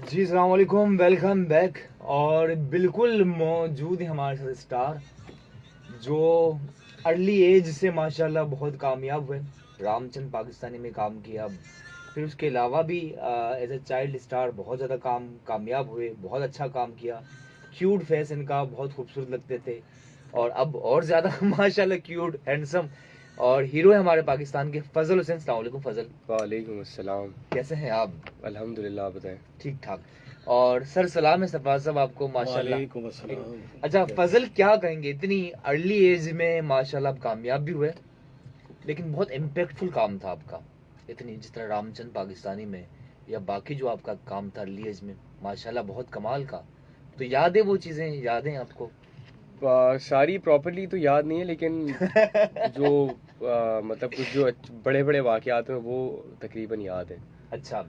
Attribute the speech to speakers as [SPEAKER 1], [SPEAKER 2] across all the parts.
[SPEAKER 1] जी अस्सलाम वालेकुम, welcome back. और बिल्कुल मौजूद है हमारे साथ स्टार जो अर्ली एज से माशाल्लाह बहुत कामयाब हुए। रामचंद पाकिस्तानी में काम किया, फिर उसके अलावा भी एज ए चाइल्ड स्टार बहुत ज़्यादा कामयाब हुए, बहुत अच्छा काम किया। क्यूट फेस इनका, बहुत खूबसूरत लगते थे और अब और ज़्यादा माशाल्लाह क्यूट हैंडसम। और हीरो है हमारे पाकिस्तान के फजल हुसैन। अस्सलाम वालेकुम फजल,
[SPEAKER 2] वालेकुम अस्सलाम।
[SPEAKER 1] कैसे हैं आप?
[SPEAKER 2] अल्हम्दुलिल्लाह, आप बताएं।
[SPEAKER 1] ठीक ठाक। और सर सलाम है सरफराज साहब आपको, माशाल्लाह।
[SPEAKER 3] वालेकुम अस्सलाम।
[SPEAKER 1] अच्छा
[SPEAKER 3] कैसे?
[SPEAKER 1] फजल, क्या कहेंगे, इतनी अर्ली एज में माशाल्लाह आप कामयाब भी हुए, लेकिन बहुत इम्पैक्टफुल काम था आपका। इतनी जिस तरह रामचंद पाकिस्तानी में या बाकी जो आपका काम था अर्ली एज में, माशाल्लाह बहुत कमाल का। तो याद है वो चीज़ें, याद हैं आपको?
[SPEAKER 2] सारी प्रॉपर्ली तो याद नहीं है, लेकिन जो मतलब कुछ जो बड़े बड़े वाकयात हैं वो तकरीबन याद है।
[SPEAKER 1] अच्छा,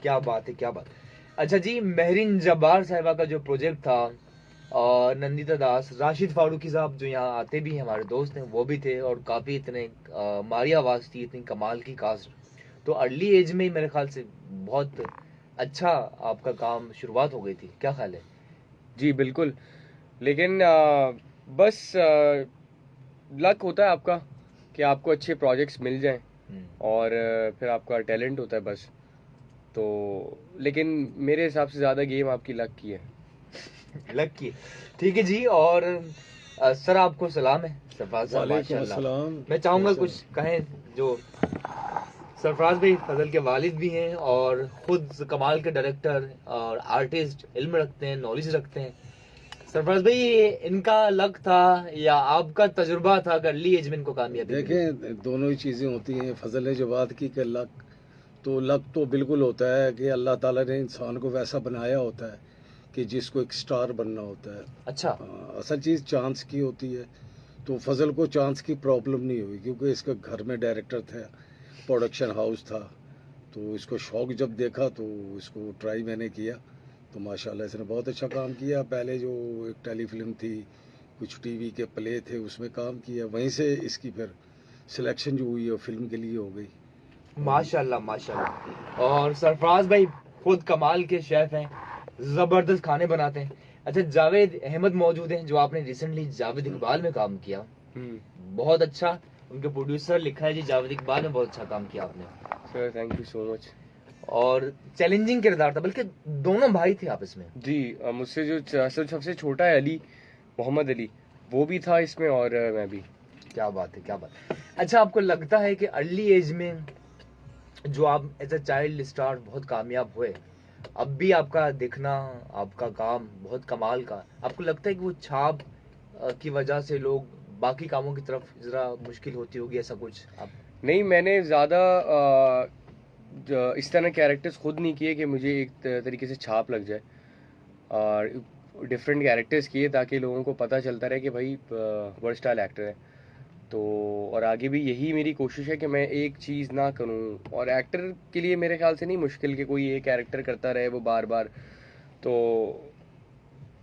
[SPEAKER 1] क्या बात है, क्या बात। अच्छा जी, महरीन जब्बार साहिबा का जो प्रोजेक्ट था, और नंदिता दास, राशिद फारूकी साहब जो यहाँ आते भी हैं, हमारे दोस्त हैं, वो भी थे। और काफ़ी इतने मारी आवाज़ थी, इतनी कमाल की कास्ट। तो अर्ली एज में ही मेरे ख्याल से बहुत अच्छा आपका काम शुरुआत हो गई थी, क्या ख्याल है?
[SPEAKER 2] जी बिल्कुल। लेकिन बस लक होता है आपका कि आपको अच्छे प्रोजेक्ट्स मिल जाएं, और फिर आपका टैलेंट होता है बस। तो लेकिन मेरे हिसाब से ज़्यादा गेम आपकी लक की है।
[SPEAKER 1] लकी, ठीक है जी। और सर आपको सलाम है सरफराज साहब,
[SPEAKER 3] वालेकुम
[SPEAKER 1] माशाल्लाह।
[SPEAKER 3] अस्सलाम।
[SPEAKER 1] मैं चाहूँगा
[SPEAKER 3] कैसे
[SPEAKER 1] कुछ
[SPEAKER 3] हैं?
[SPEAKER 1] कहें। जो सरफराज भाई फजल के वालिद भी हैं और खुद कमाल के डायरेक्टर और आर्टिस्ट, इल्म रखते हैं, नॉलेज रखते हैं। सरफराज भाई, इनका लक था या आपका तजुर्बा था कि अर्ली एज में इनको कामयाबी मिली?
[SPEAKER 3] देखें, दोनों ही चीज़ें होती हैं। फजल ने जो बात की कि लक तो बिल्कुल होता है कि अल्लाह ताला ने इंसान को वैसा बनाया होता है कि जिसको एक स्टार बनना होता है।
[SPEAKER 1] अच्छा।
[SPEAKER 3] असल चीज़ चांस की होती है। तो फजल को चांस की प्रॉब्लम नहीं हुई क्योंकि इसका घर में डायरेक्टर था, प्रोडक्शन हाउस था। तो इसको शौक जब देखा तो इसको ट्राई मैंने किया। तो माशाल्लाह इसने बहुत अच्छा काम किया। पहले जो एक टेलीफिल्म थी, कुछ टीवी के प्ले थे, उसमें काम किया। वहीं से इसकी फिर सिलेक्शन जो हुई है फिल्म के लिए हो गई। और
[SPEAKER 1] माशाल्लाह माशाल्लाह। और सरफराज भाई खुद कमाल के शेफ हैं, जबरदस्त खाने बनाते हैं। अच्छा, जावेद अहमद मौजूद हैं जो आपने रिसेंटली जावेद इकबाल में काम किया, बहुत अच्छा। उनके प्रोड्यूसर लिखा है जी, जावेद इकबाल में बहुत अच्छा काम किया आपने।
[SPEAKER 2] Sir thank you so much.
[SPEAKER 1] और चैलेंजिंग किरदार था, बल्कि दोनों भाई थे आपस में।
[SPEAKER 2] जी मुझसे जो असल सबसे छोटा है अली, मोहम्मद अली, वो भी था इसमें, और मैं भी।
[SPEAKER 1] क्या बात है, क्या बात। अच्छा, आपको लगता है कि अर्ली एज में जो आप एज अ चाइल्ड स्टार बहुत कामयाब हुए, अब भी आपका दिखना, आपका काम बहुत कमाल का, आपको लगता है कि वो छाप की वजह से लोग बाकी कामों की तरफ जरा मुश्किल होती होगी, ऐसा कुछ आप?
[SPEAKER 2] नहीं, मैंने ज़्यादा इस तरह कैरेक्टर्स खुद नहीं किए कि मुझे एक तरीके से छाप लग जाए, और डिफरेंट कैरेक्टर्स किए ताकि लोगों को पता चलता रहे कि भाई वर्सटाइल एक्टर है। तो और आगे भी यही मेरी कोशिश है कि मैं एक चीज़ ना करूं, और एक्टर के लिए मेरे ख्याल से नहीं मुश्किल कि कोई एक कैरेक्टर करता रहे वो बार बार। तो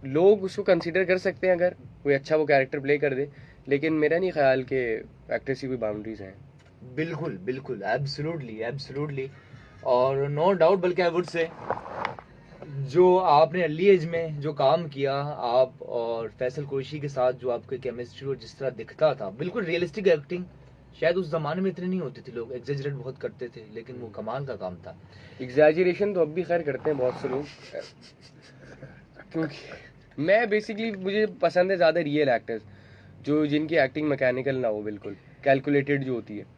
[SPEAKER 2] लोग उसको कंसीडर कर सकते हैं अगर कोई अच्छा वो कैरेक्टर प्ले कर दे, लेकिन मेरा नहीं ख्याल कि एक्टर्स की कोई बाउंड्रीज हैं।
[SPEAKER 1] बिल्कुल बिल्कुल, एब्सोल्युटली एब्सोल्युटली। और नो डाउट, बल्कि आई वुड से जो आपने अर्ली एज में जो काम किया, आप और फैसल कुरैशी के साथ जो आपकी केमिस्ट्री और जिस तरह दिखता था, बिल्कुल रियलिस्टिक एक्टिंग। शायद उस जमाने में इतनी नहीं होती थी, लोग एग्जेजरेट बहुत करते थे, लेकिन वो कमाल का काम था।
[SPEAKER 2] एग्जैजरेशन तो अब भी खैर करते हैं बहुत से लोग, क्योंकि मैं बेसिकली मुझे पसंद है ज़्यादा रियल एक्टर्स, जो जिनकी एक्टिंग मैकेनिकल ना हो, बिल्कुल कैलकुलेटेड जो होती है।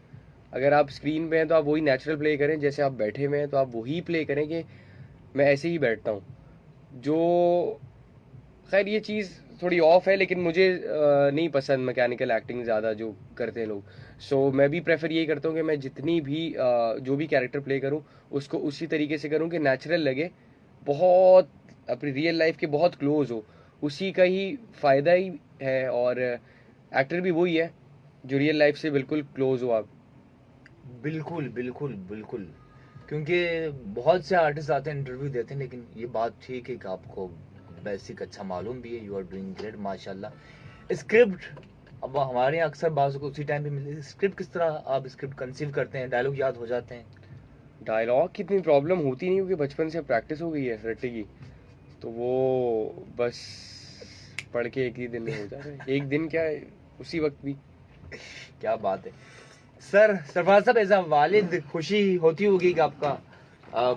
[SPEAKER 2] अगर आप स्क्रीन पे हैं तो आप वही नेचुरल प्ले करें, जैसे आप बैठे हुए हैं तो आप वही प्ले करें कि मैं ऐसे ही बैठता हूँ। जो खैर ये चीज़ थोड़ी ऑफ है, लेकिन मुझे नहीं पसंद मैकेनिकल एक्टिंग ज़्यादा जो करते हैं लोग। सो मैं भी प्रेफर यही करता हूँ कि मैं जितनी भी जो भी कैरेक्टर प्ले करूँ उसको उसी तरीके से करूँ कि नेचुरल लगे, बहुत अपनी रियल लाइफ के बहुत क्लोज हो। उसी का ही फ़ायदा ही है, और एक्टर भी वही है जो रियल लाइफ से बिल्कुल क्लोज हो आप।
[SPEAKER 1] बिल्कुल बिल्कुल बिल्कुल। क्योंकि बहुत से आर्टिस्ट आते हैं, इंटरव्यू देते हैं, लेकिन ये बात ठीक है कि आपको बेसिक अच्छा मालूम भी है, यू आर डूइंग ग्रेट माशाल्लाह। स्क्रिप्ट, अब हमारे यहाँ अक्सर बाजू को उसी टाइम पे मिलती है। स्क्रिप्ट किस तरह आप स्क्रिप्ट कंसीव करते हैं, डायलॉग याद हो जाते हैं?
[SPEAKER 2] डायलॉग की इतनी प्रॉब्लम होती नहीं, क्योंकि बचपन से प्रैक्टिस हो गई है रट्टे की, तो वो बस पढ़ के एक ही दिन में हो जाता है। एक दिन क्या है, उसी वक्त भी।
[SPEAKER 1] क्या बात है सर। सरफराज साहब, एज अ वालिद खुशी होती होगी कि आपका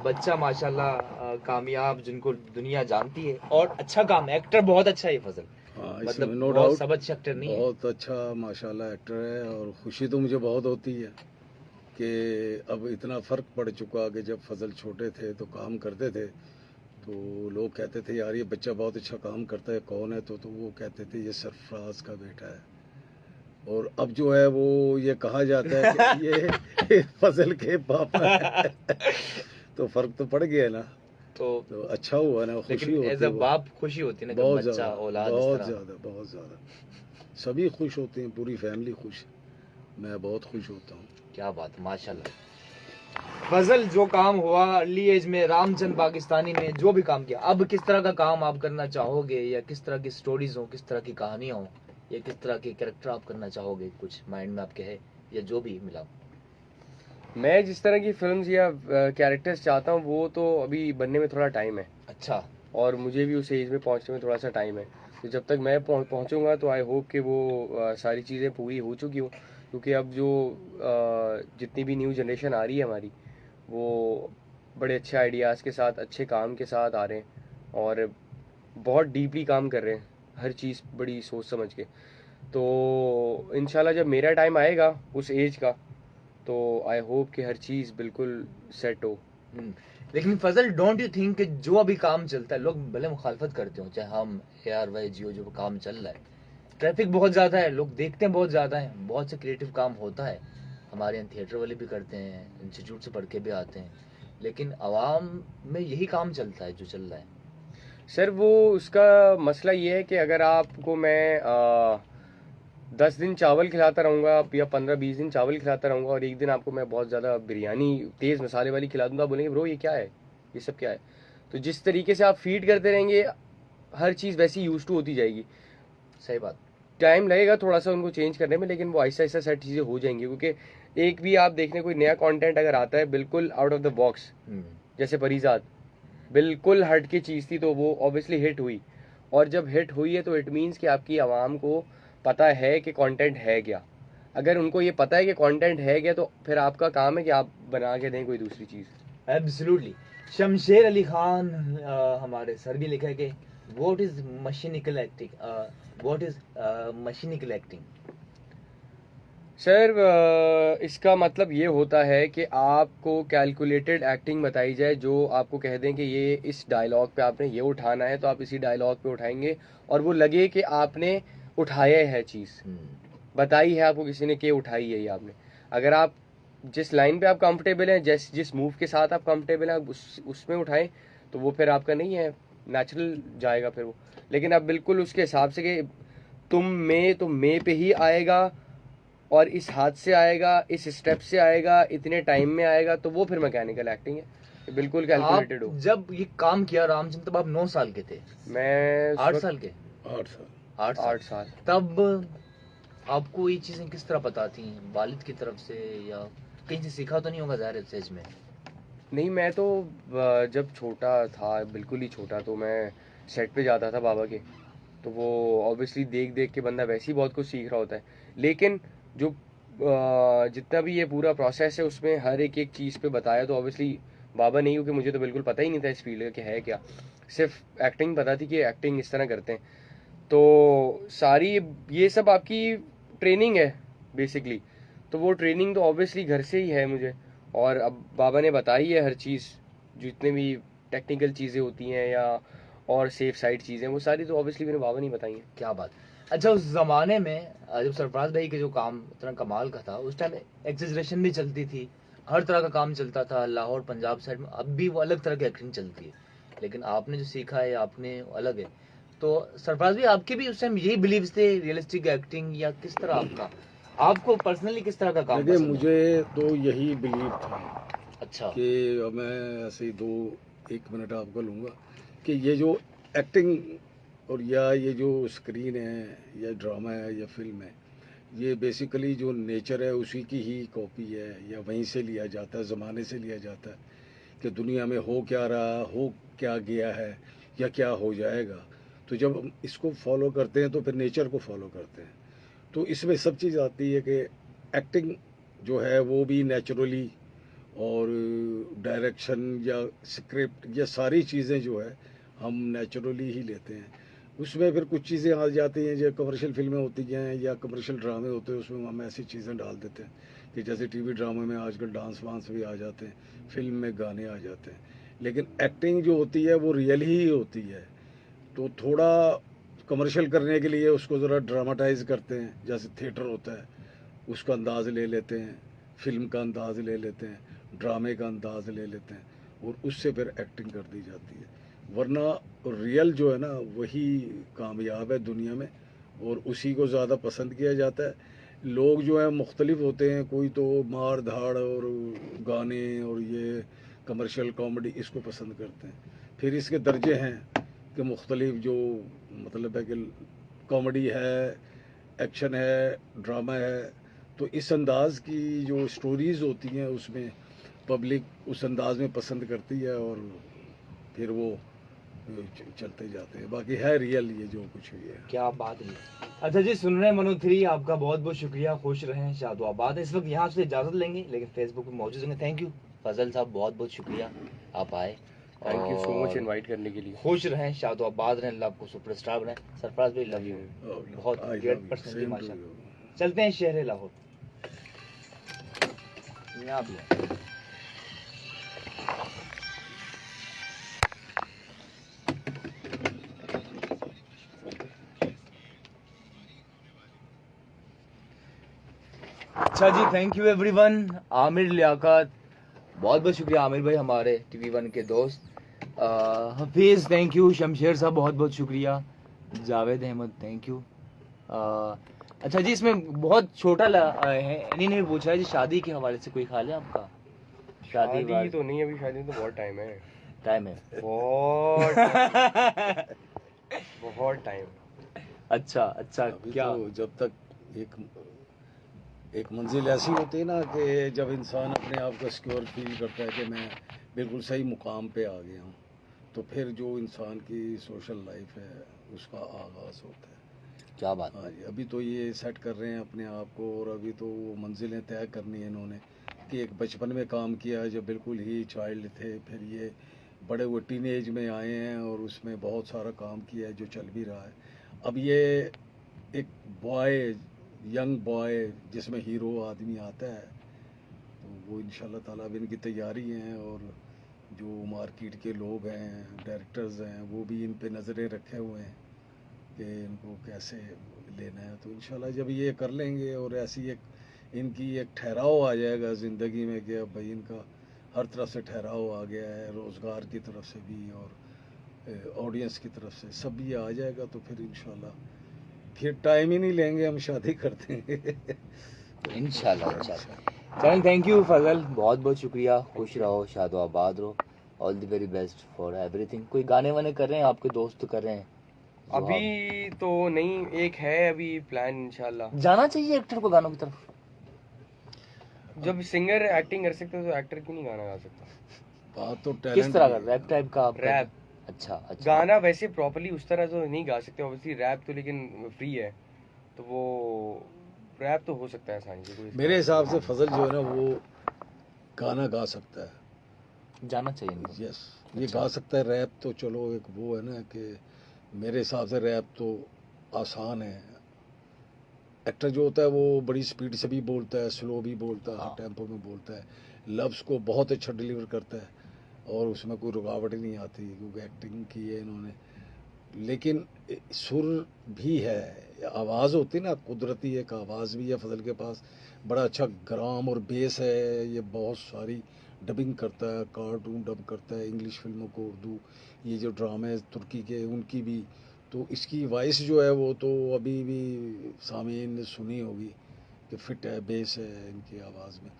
[SPEAKER 1] बच्चा माशाल्लाह कामयाब, जिनको दुनिया जानती है, और अच्छा काम, एक्टर बहुत अच्छा है ये फजल।
[SPEAKER 3] हाँ,
[SPEAKER 1] मतलब
[SPEAKER 3] इसमें नो
[SPEAKER 1] बहुत
[SPEAKER 3] डाउट
[SPEAKER 1] सब अच्छे एक्टर नहीं है।
[SPEAKER 3] बहुत अच्छा माशाल्लाह एक्टर है, और खुशी तो मुझे बहुत होती है कि अब इतना फ़र्क पड़ चुका कि जब फजल छोटे थे तो काम करते थे तो लोग कहते थे यार ये बच्चा बहुत अच्छा काम करता है, कौन है? तो वो कहते थे ये सरफराज का बेटा है। और अब जो है वो ये कहा जाता है कि ये फजल के पापा है। तो फ़र्क तो पड़ गया ना,
[SPEAKER 1] तो
[SPEAKER 3] तो अच्छा हुआ ना, खुशी
[SPEAKER 1] लेकिन
[SPEAKER 3] होती
[SPEAKER 1] एज
[SPEAKER 3] है
[SPEAKER 1] अ
[SPEAKER 3] वो।
[SPEAKER 1] बाप खुशी होती है ना कि
[SPEAKER 3] बहुत
[SPEAKER 1] बच्चा
[SPEAKER 3] ज़्यादा,
[SPEAKER 1] औलाद इस
[SPEAKER 3] बहुत
[SPEAKER 1] तरह।
[SPEAKER 3] ज़्यादा, बहुत ज़्यादा। सभी खुश होते हैं, पूरी फैमिली खुश है। मैं बहुत खुश होता हूँ।
[SPEAKER 1] क्या बात है माशाल्लाह। फजल, जो काम हुआ अर्ली एज में रामचंद पाकिस्तानी में, जो भी काम किया, अब किस तरह का काम आप करना चाहोगे, या किस तरह की स्टोरीज हो, किस तरह की कहानियां हो, या किस तरह के कैरेक्टर आप करना चाहोगे, कुछ माइंड में आपके है, या जो भी मिला?
[SPEAKER 2] मैं जिस तरह की फिल्म्स या कैरेक्टर्स चाहता हूँ वो तो अभी बनने में थोड़ा टाइम है,
[SPEAKER 1] अच्छा।
[SPEAKER 2] और मुझे भी उस एज में पहुंचने में थोड़ा सा टाइम है। तो जब तक मैं पहुंचूंगा तो आई होप कि वो सारी चीज़ें पूरी हो चुकी हो, क्योंकि अब जो जितनी भी न्यू जनरेशन आ रही है हमारी, वो बड़े अच्छे आइडियाज़ के साथ, अच्छे काम के साथ आ रहे हैं, और बहुत डीपली काम कर रहे हैं, हर चीज़ बड़ी सोच समझ के। तो इंशाल्लाह जब मेरा टाइम आएगा उस एज का, तो आई होप कि हर चीज़ बिल्कुल सेट हो।
[SPEAKER 1] लेकिन फजल, डोंट यू थिंक कि जो अभी काम चलता है, लोग भले मुखालफत करते हो, चाहे हम ARY जियो, जो काम चल रहा है, ट्रैफिक बहुत ज्यादा है, लोग देखते हैं बहुत ज्यादा है, बहुत से क्रिएटिव काम होता है, हमारे यहाँ थिएटर वाले भी करते हैं, इंस्टीट्यूट से पढ़ के भी आते हैं, लेकिन आवाम में यही काम चलता है जो चल रहा है।
[SPEAKER 2] सर वो उसका मसला ये है कि अगर आपको मैं 10 दिन चावल खिलाता रहूँगा, या 15-20 दिन चावल खिलाता रहूँगा, और एक दिन आपको मैं बहुत ज़्यादा बिरयानी तेज़ मसाले वाली खिला दूँगा, आप बोलेंगे ब्रो ये क्या है, ये सब क्या है? तो जिस तरीके से आप फीड करते रहेंगे, हर चीज़ वैसी यूज टू होती जाएगी।
[SPEAKER 1] सही बात।
[SPEAKER 2] टाइम लगेगा थोड़ा सा उनको चेंज करने में, लेकिन वो आहिस्ता आहिस्ता सेट चीज़ें हो जाएंगी, क्योंकि एक भी आप देखने कोई नया कंटेंट अगर आता है बिल्कुल आउट ऑफ द बॉक्स, जैसे परिजात बिल्कुल हट की चीज़ थी, तो वो ऑब्वियसली हिट हुई, और जब हिट हुई है तो इट मीन्स कि आपकी आवाम को पता है कि कंटेंट है क्या। अगर उनको ये पता है कि कंटेंट है क्या, तो फिर आपका काम है कि आप बना के दें कोई दूसरी चीज़।
[SPEAKER 1] एब्सोल्युटली। शमशेर अली खान हमारे सर भी लिखा है कि what is mechanical acting, what is mechanical acting?
[SPEAKER 2] Sir इसका मतलब ये होता है कि आपको कैलकुलेटेड एक्टिंग बताई जाए, जो आपको कह दें कि ये इस डायलॉग पे आपने ये उठाना है, तो आप इसी डायलॉग पे उठाएंगे, और वो लगे कि आपने उठाया है चीज़, बताई है आपको किसी ने कि उठाई है ये आपने। अगर आप जिस लाइन पे आप कंफर्टेबल हैं, जिस मूव के साथ आप कंफर्टेबल हैं, आप उसमें उठाएं, तो वो फिर आपका नहीं है, नेचुरल जाएगा फिर वो। लेकिन आप बिल्कुल उसके हिसाब से कि तो मैं पे ही आएगा, और इस हाथ से आएगा, इस स्टेप से आएगा, इतने टाइम में आएगा, तो वो फिर मैकेनिकल एक्टिंग है, ये बिल्कुल कैलकुलेटेड हो।
[SPEAKER 1] जब ये काम किया रामचंद्र, तब आप 9 साल के थे?
[SPEAKER 2] मैं
[SPEAKER 1] 8 साल के?
[SPEAKER 3] 8 साल।
[SPEAKER 1] 8
[SPEAKER 2] साल।
[SPEAKER 1] तब आपको ये चीजें किस तरह पता थी, वालिद की तरफ से, या कहीं से सीखा तो नहीं होगा ज़ाहिर है एज में?
[SPEAKER 2] नहीं, मैं तो जब छोटा था, बिल्कुल ही छोटा, तो मैं सेट पे जाता था बाबा के, तो वो ऑब्वियसली देख देख के बंदा वैसे ही बहुत कुछ सीख रहा होता है। लेकिन जो जितना भी ये पूरा प्रोसेस है, उसमें हर एक एक चीज़ पे बताया तो ऑब्वियसली बाबा नहीं, क्योंकि मुझे तो बिल्कुल पता ही नहीं था इस फील्ड का कि है क्या, सिर्फ एक्टिंग पता थी कि एक्टिंग इस तरह करते हैं। तो सारी ये सब आपकी ट्रेनिंग है बेसिकली, तो वो ट्रेनिंग तो ऑब्वियसली घर से ही है मुझे, और अब बाबा ने बताई है हर चीज़, जितने भी टेक्निकल चीज़ें होती हैं या और सेफ साइड चीज़ें, वो सारी तो ऑब्वियसली मेरे बाबा ने बताई हैं।
[SPEAKER 1] क्या बात। अच्छा, उस जमाने में जब सरफराज भाई के जो काम इतना कमाल का था, उस टाइम एग्जेजरेशन भी चलती थी, हर तरह का काम चलता था लाहौर पंजाब साइड में। अब भी वो अलग तरह की एक्टिंग चलती है, लेकिन आपने जो सीखा है आपने अलग है। तो सरफराज भाई, आपके भी उस टाइम यही बिलीव्स थे, रियलिस्टिक एक्टिंग, या किस तरह आपका, आपको पर्सनली किस तरह का काम
[SPEAKER 3] देखिए,
[SPEAKER 1] पसंद है?
[SPEAKER 3] मुझे तो यही बिलीव था
[SPEAKER 1] अच्छा।
[SPEAKER 3] कि मैं ऐसे ही 1 मिनट आपका लूँगा कि ये जो एक्टिंग और या ये जो स्क्रीन है या ड्रामा है या फिल्म है, ये बेसिकली जो नेचर है उसी की ही कॉपी है, या वहीं से लिया जाता है, ज़माने से लिया जाता है कि दुनिया में हो क्या रहा, हो क्या गया है, या क्या हो जाएगा। तो जब हम इसको फॉलो करते हैं तो फिर नेचर को फॉलो करते हैं। तो इसमें सब चीज़ आती है कि एक्टिंग जो है वो भी नेचुरली, और डायरेक्शन या स्क्रिप्ट या सारी चीज़ें जो है हम नेचुरली ही लेते हैं। उसमें फिर कुछ चीज़ें आ जाती हैं जो कमर्शियल फिल्में होती हैं या कमर्शियल ड्रामे होते हैं, उसमें हम ऐसी चीज़ें डाल देते हैं कि जैसे टीवी ड्रामे में आजकल डांस वांस भी आ जाते हैं, फिल्म में गाने आ जाते हैं। लेकिन एक्टिंग जो होती है वो रियल ही होती है। तो थोड़ा कमर्शियल करने के लिए उसको ज़रा ड्रामाटाइज करते हैं, जैसे थिएटर होता है उसका अंदाज़ ले लेते हैं, फिल्म का अंदाज़ ले लेते हैं, ड्रामे का अंदाज़ ले लेते हैं, और उससे फिर एक्टिंग कर दी जाती है। वरना रियल जो है ना वही कामयाब है दुनिया में, और उसी को ज़्यादा पसंद किया जाता है। लोग जो है मुख्तलिफ होते हैं, कोई तो मार धाड़ और गाने और ये कमर्शियल कॉमेडी इसको पसंद करते हैं। फिर इसके दर्जे हैं कि मुख्तलिफ जो मतलब है कि कॉमेडी है, एक्शन है, ड्रामा है। तो इस अंदाज की जो स्टोरीज़ होती हैं उसमें पब्लिक उस अंदाज में पसंद करती है, और फिर वो चलते जाते हैं। बाकी है रियल ये जो कुछ हुई है।
[SPEAKER 1] क्या बात है। अच्छा जी, सुन रहे हैं मनु 3, आपका बहुत बहुत शुक्रिया। खुश रहें, शादो आबाद। इस वक्त यहाँ से इजाजत लेंगे, लेकिन फेसबुक पे मौजूद होंगे। थैंक यू फजल साहब, बहुत बहुत शुक्रिया आप आए।
[SPEAKER 2] थैंक यू सो मच
[SPEAKER 1] और
[SPEAKER 2] इनवाइट करने के लिए।
[SPEAKER 1] खुश रहें, शादो आबाद रहें, अल्लाह आपको सुपरस्टार बनाए। सरफराज भाई लव यू, बहुत
[SPEAKER 3] I
[SPEAKER 1] great
[SPEAKER 3] love you.
[SPEAKER 1] Personality
[SPEAKER 3] Same to
[SPEAKER 1] माशाल्लाह।
[SPEAKER 3] you.
[SPEAKER 1] चलते हैं शहर लाहौर। यहाँ भी है। अच्छा जी, thank you everyone. Aamir Liaquat, बहुत बहुत शुक्रिया आमिर भाई, हमारे TV1 के दोस्त। हफीज़ थैंक यू, शमशेर साहब बहुत बहुत शुक्रिया, जावेद अहमद थैंक यू। अच्छा जी, इसमें बहुत छोटा है, इन्हीं ने पूछा है जी, शादी के हवाले से कोई ख्याल है आपका?
[SPEAKER 2] शादी तो नहीं, अभी शादी तो बहुत टाइम है।
[SPEAKER 1] टाइम है
[SPEAKER 2] बहुत बहुत टाइम।
[SPEAKER 1] अच्छा अच्छा,
[SPEAKER 3] अभी
[SPEAKER 1] क्या
[SPEAKER 3] तो जब तक एक मंजिल ऐसी होती है ना कि जब इंसान अपने आप को सिक्योर फील करता है कि मैं बिल्कुल सही मुकाम पे आ गया हूँ, तो फिर जो इंसान की सोशल लाइफ है उसका आगाज़ होता है।
[SPEAKER 1] क्या बात।
[SPEAKER 3] हाँ जी, अभी तो ये सेट कर रहे हैं अपने आप को, और अभी तो वो मंजिलें तय करनी है इन्होंने कि एक बचपन में काम किया जब बिल्कुल ही चाइल्ड थे, फिर ये बड़े हुए टीन एज में आए हैं और उसमें बहुत सारा काम किया है जो चल भी रहा है। अब ये एक बॉय, यंग बॉय जिसमें हीरो आदमी आता है, तो वो इंशाल्लाह ताला अब इनकी तैयारी है, और जो मार्केट के लोग हैं, डायरेक्टर्स हैं, वो भी इन पे नज़रें रखे हुए हैं कि इनको कैसे लेना है। तो इंशाल्लाह जब ये कर लेंगे और ऐसी एक इनकी एक ठहराव आ जाएगा ज़िंदगी में कि अब भाई इनका हर तरफ से ठहराव आ गया है, रोज़गार की तरफ से भी और ऑडियंस की तरफ से, सब ये आ जाएगा, तो फिर इंशाल्लाह फिर टाइम ही नहीं लेंगे, हम शादी कर देंगे।
[SPEAKER 1] इंशाल्लाह इंशाल्लाह। चैनल थैंक यू फजल, बहुत बहुत शुक्रिया। खुश रहो, शादो आबाद रहो, all the very best for everything. कोई गाने वाने कर रहे हैं, आपके दोस्त कर रहे हैं? जो
[SPEAKER 2] अभी तो नहीं, एक है अभी प्लान इंशाल्लाह।
[SPEAKER 1] आप जाना चाहिए एक्टर को गानों की तरफ।
[SPEAKER 2] जब सिंगर एक्टिंग कर सकते तो एक्टर क्यों नहीं गाना गा सकता?
[SPEAKER 3] बात तो
[SPEAKER 1] किस
[SPEAKER 3] टैलेंट
[SPEAKER 1] तरह का रैप टाइप का आप
[SPEAKER 2] रैप।
[SPEAKER 1] अच्छा अच्छा,
[SPEAKER 2] गाना वैसे प्रॉपर्ली उस तरह तो नहीं गा सकते ऑब्वियसली, रैप तो लेकिन फ्री है, तो वो रैप तो हो सकता है आसानी से। कोई
[SPEAKER 3] मेरे हिसाब से फजल जो है ना वो गाना गा सकता है।
[SPEAKER 1] जाना चाहिए इनको।
[SPEAKER 3] यस, ये गा सकता है। रैप तो चलो एक वो है ना कि मेरे हिसाब से रैप तो आसान है। एक्टर जो होता है वो बड़ी स्पीड से भी बोलता है, स्लो भी बोलता है, हर टेम्पो में बोलता है, लफ्ज़ को बहुत अच्छा डिलीवर करता है, और उसमें कोई रुकावट ही नहीं आती क्योंकि एक्टिंग की है इन्होंने। लेकिन सुर भी है, आवाज़ होती है ना, कुदरती एक आवाज़ भी है फजल के पास, बड़ा अच्छा ग्राम और बेस है। ये बहुत सारी डबिंग करता है, कार्टून डब करता है, इंग्लिश फिल्मों को उर्दू, ये जो ड्रामे तुर्की के उनकी भी। तो इसकी वॉइस जो है वो तो अभी भी सामीन ने सुनी होगी कि फिट है, बेस है इनकी आवाज़ में,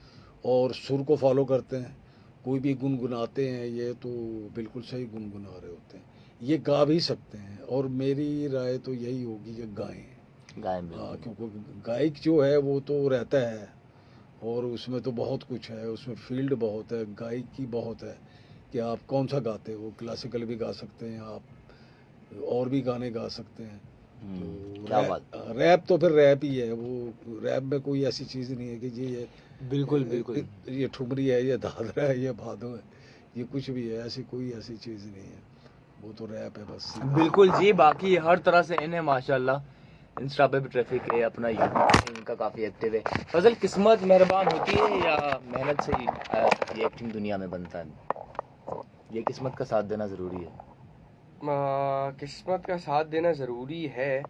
[SPEAKER 3] और सुर को फॉलो करते हैं। कोई भी गुनगुनाते हैं ये तो बिल्कुल सही गुनगुना रहे होते हैं, ये गा भी सकते हैं, और मेरी राय तो यही होगी कि गाएं।
[SPEAKER 1] गायन
[SPEAKER 3] हाँ,
[SPEAKER 1] बिल्कुल।
[SPEAKER 3] क्योंकि गायक जो है वो तो रहता है और उसमें तो बहुत कुछ है, उसमें फील्ड बहुत है, गायकी बहुत है कि आप कौन सा गाते हो, क्लासिकल भी गा सकते हैं आप और भी गाने गा सकते हैं। तो
[SPEAKER 1] क्या बात।
[SPEAKER 3] रैप तो फिर रैप ही है, वो रैप में कोई ऐसी चीज़ नहीं है कि जी
[SPEAKER 1] बिल्कुल बिल्कुल।
[SPEAKER 3] ये ठुमरी है, ये दादरा है, ये भादो है, ये कुछ भी है, ऐसी कोई ऐसी चीज़ नहीं है, वो तो रैप है बस।
[SPEAKER 1] बिल्कुल जी, बाकी हर तरह से इन्हें माशाल्लाह इंस्टा पे भी ट्रैफिक है, अपना यूट्यूब पे इनका काफ़ी एक्टिव है। फजल, किस्मत मेहरबान होती है या मेहनत से ही ये एक्टिंग दुनिया में बनता है? ये किस्मत का साथ देना ज़रूरी है।
[SPEAKER 2] किस्मत का साथ देना ज़रूरी है,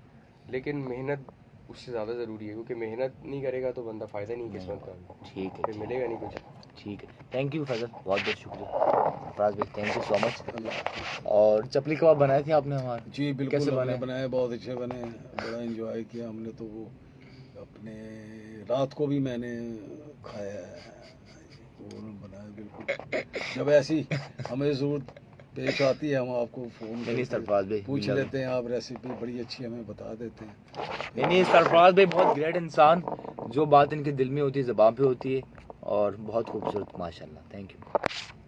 [SPEAKER 2] लेकिन मेहनत उससे ज़्यादा ज़रूरी है, क्योंकि मेहनत नहीं करेगा तो बंदा फ़ायदा नहीं किस्मत का,
[SPEAKER 1] ठीक है,
[SPEAKER 2] फिर मिलेगा नहीं कुछ।
[SPEAKER 1] ठीक है। थैंक यू फजल, बहुत बहुत शुक्रिया। फराज भाई, थैंक यू सो मच। और चपली कबाब बनाए थे आपने हमारे?
[SPEAKER 3] जी बिल्कुल,
[SPEAKER 1] कैसे
[SPEAKER 3] हमने
[SPEAKER 1] बने?
[SPEAKER 3] बनाए, बहुत अच्छे बने, बड़ा एंजॉय किया हमने तो। वो अपने रात को भी मैंने खाया है, वो बनाए बिल्कुल। जब ऐसी हमें ज़रूरत पेश आती है हम आपको फ़ोन
[SPEAKER 1] नहीं सरफराज भाई,
[SPEAKER 3] पूछ लेते हैं, आप रेसिपी बड़ी अच्छी हमें बता देते हैं।
[SPEAKER 1] नहीं सरफराज भाई बहुत ग्रेट इंसान, जो बात इनके दिल में होती है ज़बान पे होती है, और बहुत खूबसूरत माशाल्लाह। Thank you.